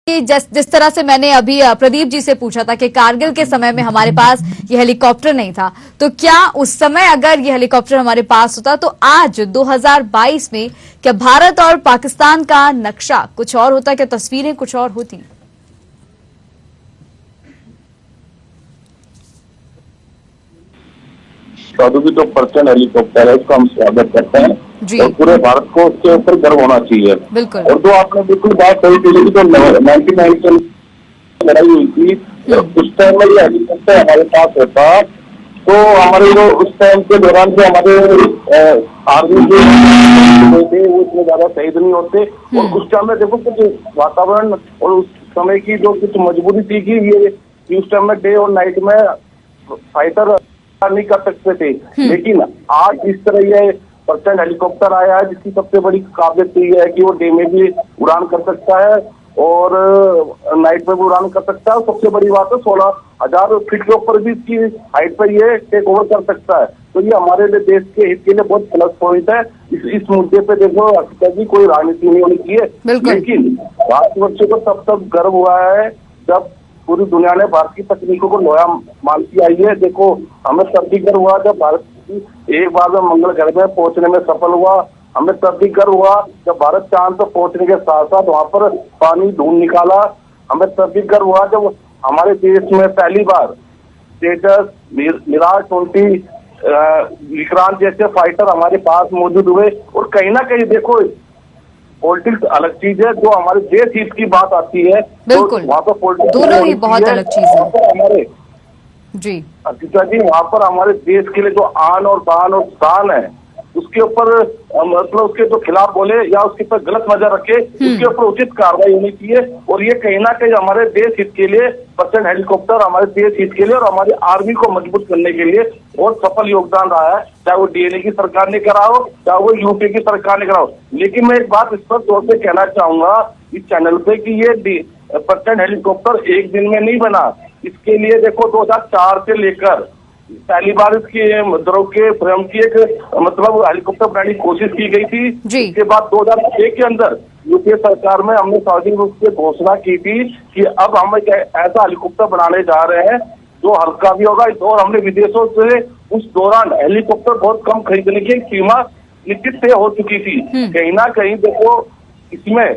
कि जिस तरह से मैंने अभी प्रदीप जी से पूछा था कि कारगिल के समय में हमारे पास ये हेलीकॉप्टर नहीं था, तो क्या उस समय अगर ये हेलीकॉप्टर हमारे पास होता तो आज 2022 में क्या भारत और पाकिस्तान का नक्शा कुछ और होता, क्या तस्वीरें कुछ और होती? की जो पर्सन हेलीकॉप्टर है उसका हम स्वागत करते हैं और पूरे भारत को उसके ऊपर गर्व होना चाहिए। बिल्कुल। और जो आपने बिल्कुल बात सही की कि जो 99 में लड़ाई हुई थी उस टाइम में ये हेलीकॉप्टर हमारे पास होता तो हमारे जो उस टाइम के दौरान जो हमारे आर्मी के थे वो इतने ज्यादा शहीद नहीं होते। और उस टाइम में देखो कुछ वातावरण और उस समय की जो कुछ मजबूरी थी कि ये उस टाइम में डे और नाइट में फाइटर नहीं कर सकते थे, लेकिन आज इस तरह ये पर्सन हेलीकॉप्टर आया है जिसकी सबसे बड़ी काबिलियत ये है कि वो डे में भी उड़ान कर सकता है और नाइट में भी उड़ान कर सकता है। सबसे बड़ी बात है 16,000 फीट के ऊपर भी इसकी हाइट पर ये टेक ओवर कर सकता है। तो ये हमारे लिए देश के हित के लिए बहुत प्लस पॉइंट है। इस मुद्दे पे देखो हकीकत जी कोई राजनीति नहीं होनी चाहिए, लेकिन भारतवर्षों को तब गर्व हुआ है जब पूरी दुनिया ने भारत की तकनीकों को लोया मानती आई है। देखो हमें तब भी गर्व हुआ जब भारत एक बार में मंगल ग्रह में पहुंचने में सफल हुआ। हमें तब भी गर्व हुआ जब भारत चांद पर पहुंचने के साथ साथ वहां पर पानी ढूंढ निकाला। हमें तब भी गर्व हुआ जब हमारे देश में पहली बार तेजस, मिराज 20, विक्रांत जैसे फाइटर हमारे पास मौजूद हुए। और कहीं ना कहीं देखो पॉलिटिक्स अलग चीज है, जो हमारे देश हित की बात आती है बिल्कुल तो वहाँ पर पॉलिटिक्स दोनों ही बहुत अलग चीज है। हमारे जी अर्पिता जी वहाँ पर हमारे देश के लिए जो आन और बान और शान है उसके ऊपर मतलब उसके जो खिलाफ बोले या उसके ऊपर गलत नजर रखे उसके ऊपर उचित कार्रवाई होनी चाहिए। और ये कहीं ना कहीं हमारे देश हित के लिए पर्सन हेलीकॉप्टर हमारे देश हित के लिए और हमारी आर्मी को मजबूत करने के लिए बहुत सफल योगदान रहा है, चाहे वो डीएनए की सरकार ने करा हो चाहे वो यूपी की सरकार ने करा हो। लेकिन मैं एक बात स्पष्ट तौर से कहना चाहूंगा इस चैनल पे कि ये पर्सन हेलीकॉप्टर एक दिन में नहीं बना। इसके लिए देखो 2004 से लेकर पहली बार इसकी द्रव के फ्रेम की एक मतलब हेलीकॉप्टर बनाने की कोशिश की गई थी। इसके बाद 2006 के अंदर यूपीए सरकार में हमने सार्वजनिक रूप से घोषणा की थी कि अब हम एक ऐसा हेलीकॉप्टर बनाने जा रहे हैं जो हल्का भी होगा। और हमने विदेशों से उस दौरान हेलीकॉप्टर बहुत कम खरीदने की एक सीमा निश्चित तय हो चुकी थी। कहीं ना कहीं देखो इसमें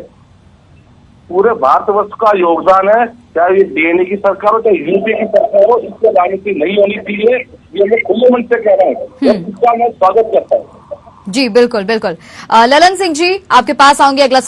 पूरे भारतवर्ष का योगदान है, चाहे ये डीएनए की सरकार हो चाहे यूपी की सरकार हो, इससे राजनीति नहीं होनी चाहिए। ये मैं खुले मन से कह रहा हूँ, इसका मैं स्वागत करता हूँ। जी बिल्कुल बिल्कुल। ललन सिंह जी आपके पास आऊंगी अगला